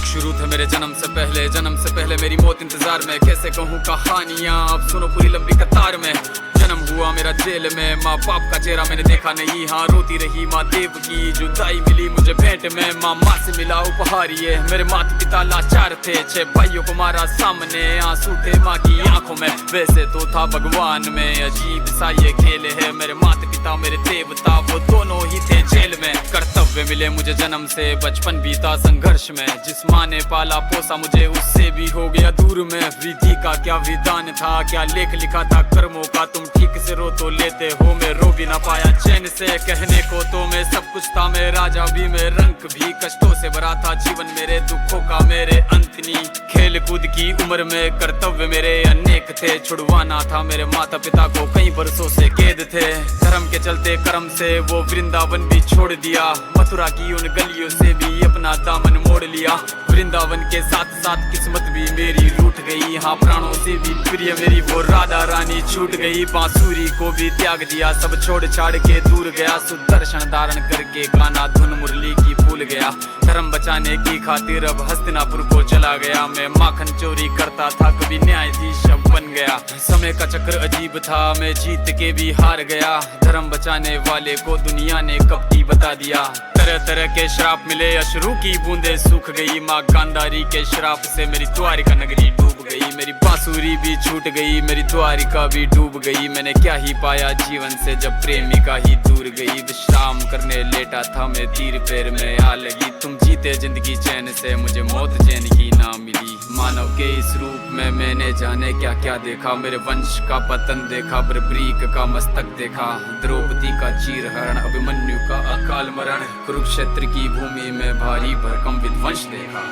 शुरू थे मेरे जन्म से पहले मेरी मौत इंतजार में। कैसे कहूँ कहानियाँ, अब सुनो पूरी लंबी कतार में। जन्म हुआ मेरा जेल में, माँ बाप का चेहरा मैंने देखा नहीं। हाँ रोती रही माँ देव की, जुदाई मिली मुझे भेंट में। माँ से मिला उपहार ये, मेरे माता पिता लाचार थे। 6 भाइयों को मारा सामने, आंसू थे माँ की आंखों में। वैसे तो था भगवान में, अजीब सा ये खेल है। मेरे माता पिता मेरे देवता, वो दोनों ही थे जेल में। कर्तव्य मिले मुझे जन्म से, बचपन बीता संघर्ष में। जिस माँ ने पाला पोसा मुझे, उससे भी हो गया दूर में। विधि का क्या विधान था, क्या लेख लिखा था कर्मों का। तुम ठीक से रो तो लेते हो, मैं रो भी ना पाया चैन से। कहने को तो मैं सब कुछ था, मैं राजा भी, मैं रंग भी। कष्टों से भरा था जीवन मेरे, दुखों का मेरे अंत नहीं। खेल कूद की उम्र में कर्तव्य मेरे अनेक थे। छुड़वाना था मेरे माता पिता को, कई बरसों से कैद थे। धर्म के चलते कर्म से वो वृंदावन भी छोड़ दिया। मथुरा की उन गलियों से भी अपना दामन मोड़ लिया। वृंदावन के साथ साथ किस्मत भी मेरी रूठ गई। हाँ प्राणों से भी प्रिय मेरी वो राधा रानी छूट गई। बांसुरी को भी त्याग दिया, सब छोड़ छाड़ के दूर गया। सुदर्शन धारण करके गाना धुन मुरली की भूल गया। धर्म बचाने की खातिर अब हस्तिनापुर को चला गया। मैं माखन चोरी करता था, कभी न्यायाधीश अब बन गया। समय का चक्र अजीब था, मैं जीत के भी हार गया। धर्म बचाने वाले को दुनिया ने कपटी बता दिया। तरह तरह के श्राप मिले, अश्रु की बूंदे सूख गई। माँ गांधारी के श्राप से मेरी द्वारिका नगरी डूब गई। मेरी बांसुरी भी छूट गई, मेरी द्वारिका भी डूब गई। मैंने क्या ही पाया जीवन से, जब प्रेमिका ही दूर गई। विश्राम करने लेटा था मैं, तीर पैर में आ लगी। तुम जीते जिंदगी चैन से, मुझे मौत चैन की ना मिली। मानव के इस रूप में मैंने जाने क्या क्या देखा। मेरे वंश का पतन देखा, बर्बरीक का मस्तक देखा। द्रौपदी का चीरहरण, अभिमन्यु का अकाल मरण। कुरुक्षेत्र की भूमि में भारी भरकम विध्वंस देखा।